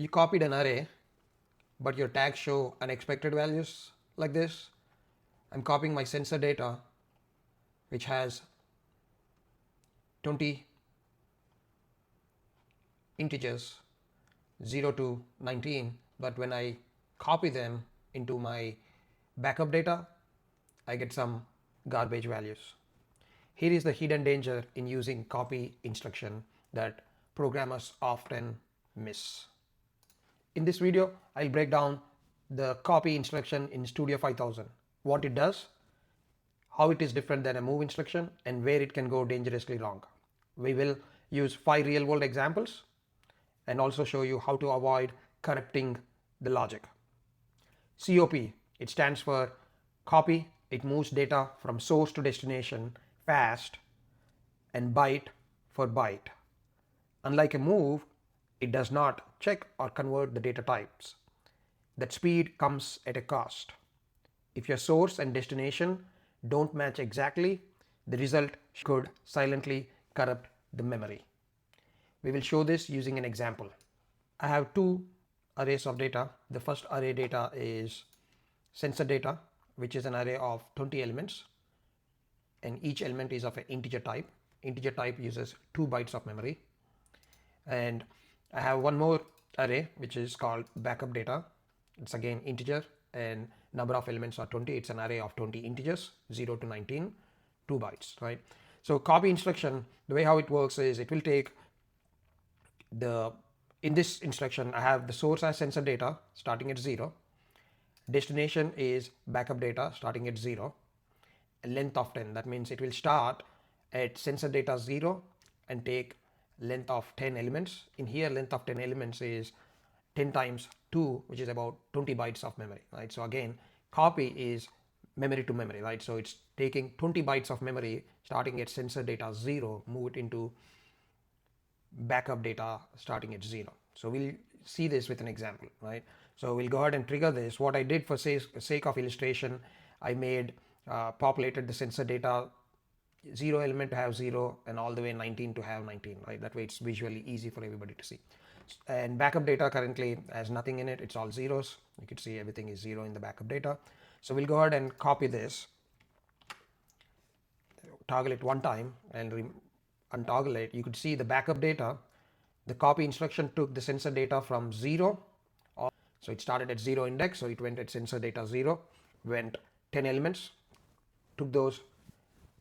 You copied an array, but your tags show unexpected values like this. I'm copying my sensor data, which has 20 integers 0 to 19, but when I copy them into my backup data, I get some garbage values. Here is the hidden danger in using copy instruction that programmers often miss. In this video, I'll break down the copy instruction in Studio 5000, what it does, how it is different than a move instruction, and where it can go dangerously wrong. We will use 5 real world examples and also show you how to avoid corrupting the logic. COP, it stands for copy. It moves data from source to destination fast, and byte for byte. Unlike a move, it does not check or convert the data types. That speed comes at a cost. If your source and destination don't match exactly, the result could silently corrupt the memory. We will show this using an example. I have two arrays of data. The first array data is sensor data, which is an array of 20 elements, and each element is of an integer type. Integer type uses 2 bytes of memory. And I have one more array which is called backup data. It's again integer and number of elements are 20. It's an array of 20 integers 0 to 19, 2 bytes, right? So copy instruction, the way how it works is it will take in this instruction I have the source as sensor data starting at 0, destination is backup data starting at 0, length of 10. That means it will start at sensor data 0 and take length of 10 elements. In here, length of 10 elements is 10 times 2, which is about 20 bytes of memory, right? So again, copy is memory to memory, right? So it's taking 20 bytes of memory starting at sensor data 0, move it into backup data starting at 0. So we'll see this with an example, right? So we'll go ahead and trigger this. What I did for sake of illustration, I made populated the sensor data 0 element to have 0 and all the way 19 to have 19, right? That way it's visually easy for everybody to see. And backup data currently has nothing in it. It's all zeros. You can see everything is 0 in the backup data. So we'll go ahead and copy this, toggle it one time and untoggle it. You could see the backup data. The copy instruction took the sensor data from 0. So it started at 0 index. So it went at sensor data 0, went 10 elements, took those,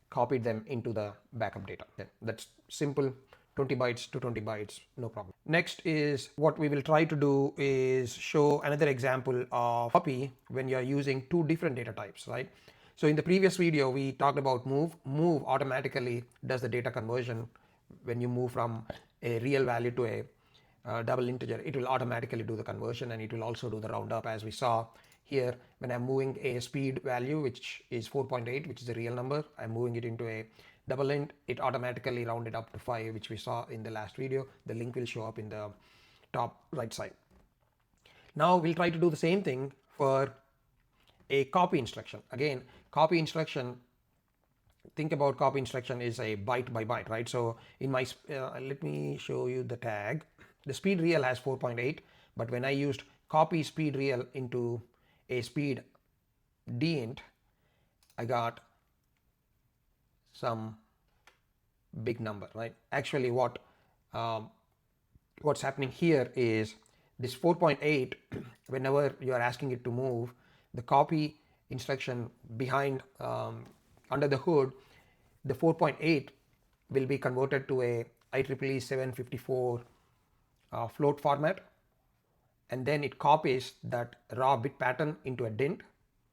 copied them into the backup data. Okay, that's simple. 20 bytes to 20 bytes, no problem. Next is what we will try to do is show another example of copy when you're using two different data types, right? So in the previous video, we talked about move. Move automatically does the data conversion. When you move from a real value to a double integer, it will automatically do the conversion, and it will also do the roundup, as we saw here. When I'm moving a speed value, which is 4.8, which is a real number, I'm moving it into a double int, it automatically rounded up to 5, which we saw in the last video. The link will show up in the top right side. Now we'll try to do the same thing for a copy instruction. Again, copy instruction, think about copy instruction is a byte by byte, right? So in my let me show you the tag. The speed real has 4.8, but when I used copy speed real into a speed DINT, I got some big number, right? Actually, what's happening here is this 4.8, whenever you are asking it to move, the copy instruction behind under the hood, the 4.8 will be converted to a IEEE 754 float format, and then it copies that raw bit pattern into a DINT,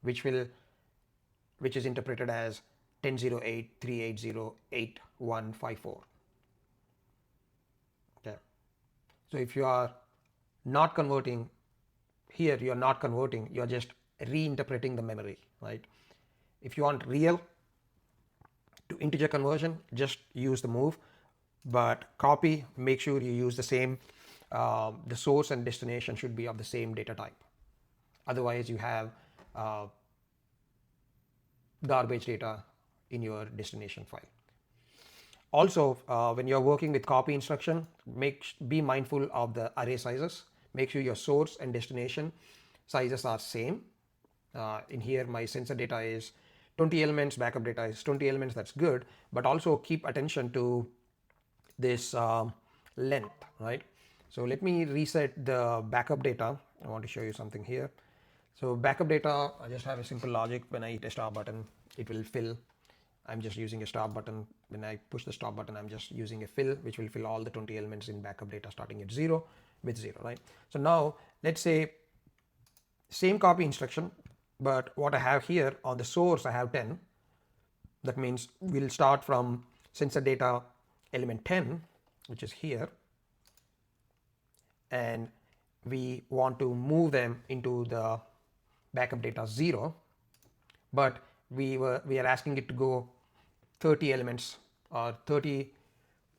which is interpreted as 100838088154. Okay. So if you are not converting here, you are not converting, you are just reinterpreting the memory, right? If you want real to integer conversion, just use the move, but copy, make sure you use the same, the source and destination should be of the same data type. Otherwise you have garbage data in your destination file. Also, when you're working with copy instruction, be mindful of the array sizes. make sure your source and destination sizes are same. In here my sensor data is 20 elements, backup data is 20 elements, that's good, but also keep attention to this length, right? So let me reset the backup data. I want to show you something here. So backup data, I just have a simple logic. When I hit a stop button, it will fill. I'm just using a stop button. When I push the stop button, I'm just using a fill, which will fill all the 20 elements in backup data starting at 0 with 0, right? So now let's say same copy instruction, but what I have here on the source, I have 10. That means we'll start from sensor data element 10, which is here, and we want to move them into the backup data 0, but we are asking it to go 30 elements or 30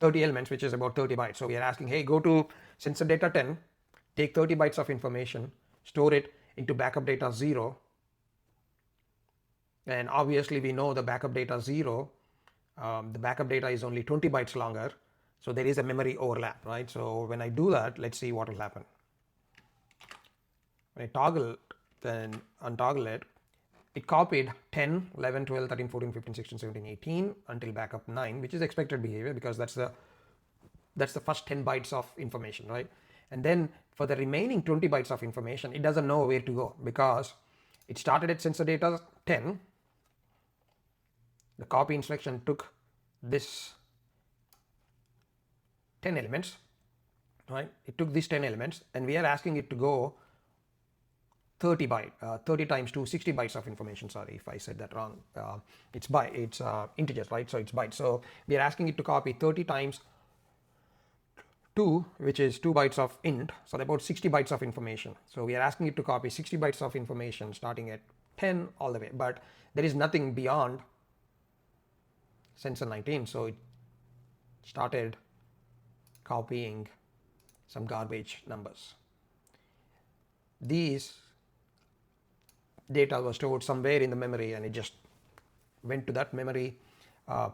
elements, which is about 30 bytes. So we are asking, hey, go to sensor data 10, take 30 bytes of information, store it into backup data 0, and obviously we know the backup data 0, the backup data is only 20 bytes longer, so there is a memory overlap, right? So when I do that, let's see what will happen. When I toggle then untoggle it, it copied 10, 11, 12, 13, 14, 15, 16, 17, 18 until backup 9, which is expected behavior because that's the first 10 bytes of information, right? And then for the remaining 20 bytes of information, it doesn't know where to go because it started at sensor data 10. The copy instruction took this 10 elements, right? It took these 10 elements, and we are asking it to go 30 times 2, 60 bytes of information. Sorry if I said that wrong. It's integers, right? So it's bytes. So we are asking it to copy 30 times 2, which is 2 bytes of int. So about 60 bytes of information. So we are asking it to copy 60 bytes of information starting at 10 all the way. But there is nothing beyond sensor 19. So it started copying some garbage numbers. These data was stored somewhere in the memory, and it just went to that memory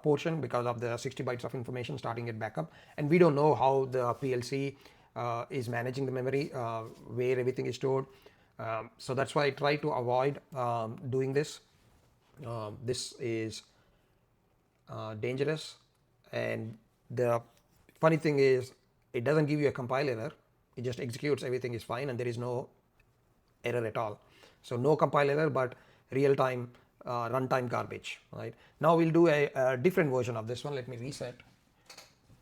portion because of the 60 bytes of information starting at backup. And we don't know how the PLC is managing the memory, where everything is stored. So that's why I try to avoid doing this. This is dangerous, and the funny thing is it doesn't give you a compile error. It just executes, everything is fine, and there is no error at all. So no compile error, but real-time runtime garbage, right? Now we'll do a different version of this one. Let me reset.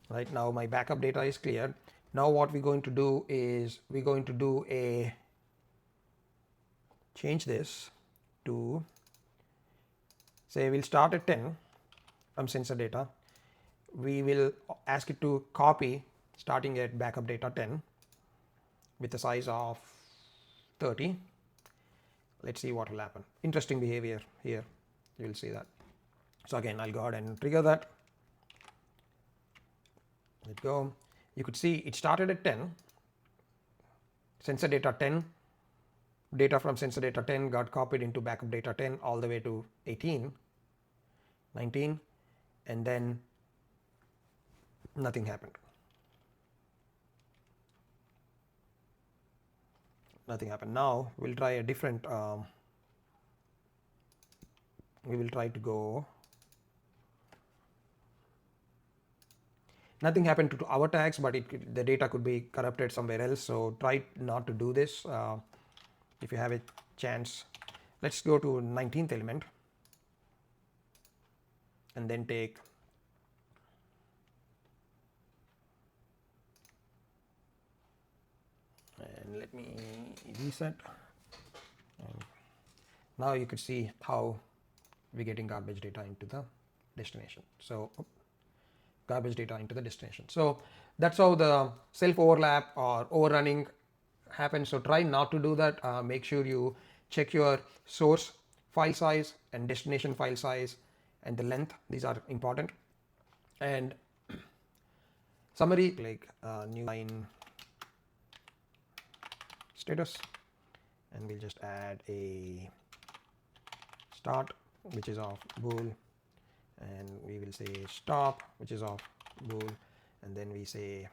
Right now my backup data is cleared. Now what we're going to do is we're going to do change this to, say we'll start at 10 from sensor data. We will ask it to copy starting at backup data 10 with a size of 30. Let's see what will happen. Interesting behavior here. You will see that. So again, I'll go ahead and trigger that. Let go. You could see it started at 10. Sensor data 10. Data from sensor data 10 got copied into backup data 10 all the way to 18, 19, and then nothing happened. Nothing happened. Now we'll try a different, we will try to go, nothing happened to our tags, but the data could be corrupted somewhere else. So try not to do this if you have a chance. Let's go to 19th element and then take and let me reset. And now you could see how we're getting garbage data into the destination. So garbage data into the destination. So that's how the self overlap or overrunning happens. So try not to do that. Make sure you check your source file size and destination file size and the length. These are important. And summary, like new line status, and we'll just add a start, which is of bool, and we will say stop, which is of bool, and then we say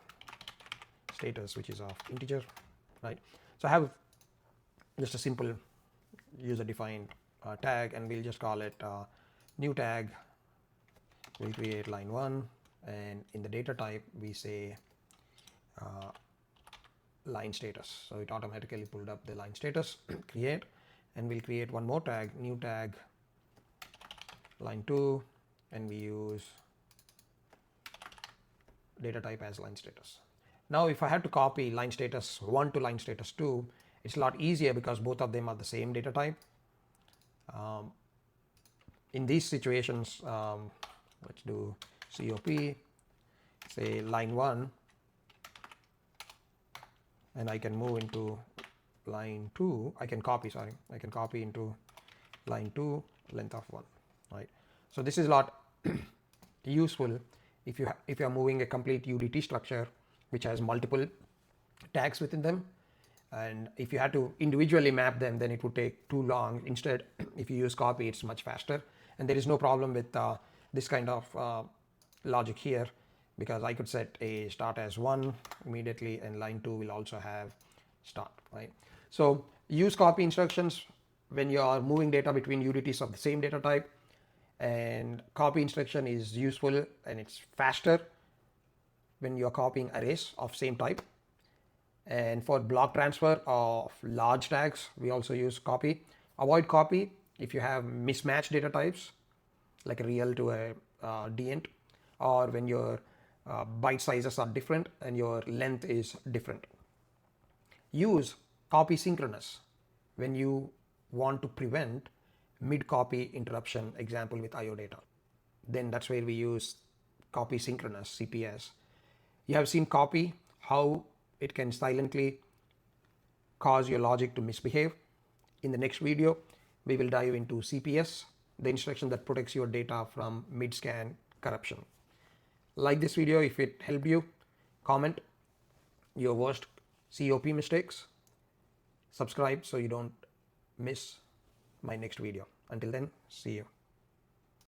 status, which is of integer, right? So I have just a simple user-defined tag, and we'll just call it new tag. We'll create line 1, and in the data type we say line status. So it automatically pulled up the line status. Create, and we'll create one more tag, new tag line 2, and we use data type as line status. Now if I had to copy line status 1 to line status 2, it's a lot easier because both of them are the same data type. In these situations, let's do COP, say line 1, and I can move into line 2. I can copy into line 2, length of 1, right? So this is a lot useful if you are moving a complete UDT structure which has multiple tags within them, and if you had to individually map them, then it would take too long. Instead, if you use copy, it's much faster, and there is no problem with this kind of logic here, because I could set a start as 1 immediately, and line 2 will also have start, right? So use copy instructions when you are moving data between UDTs of the same data type, and copy instruction is useful and it's faster when you are copying arrays of same type. And for block transfer of large tags, we also use copy. Avoid copy if you have mismatched data types, like a real to a DINT, or when your byte sizes are different and your length is different. Use copy synchronous when you want to prevent mid-copy interruption, example with IO data. Then that's where we use copy synchronous, CPS. You have seen copy, how it can silently cause your logic to misbehave. In the next video, we will dive into CPS, the instruction that protects your data from mid-scan corruption. Like this video if it helped you. Comment your worst COP mistakes. Subscribe so you don't miss my next video. Until then, see you.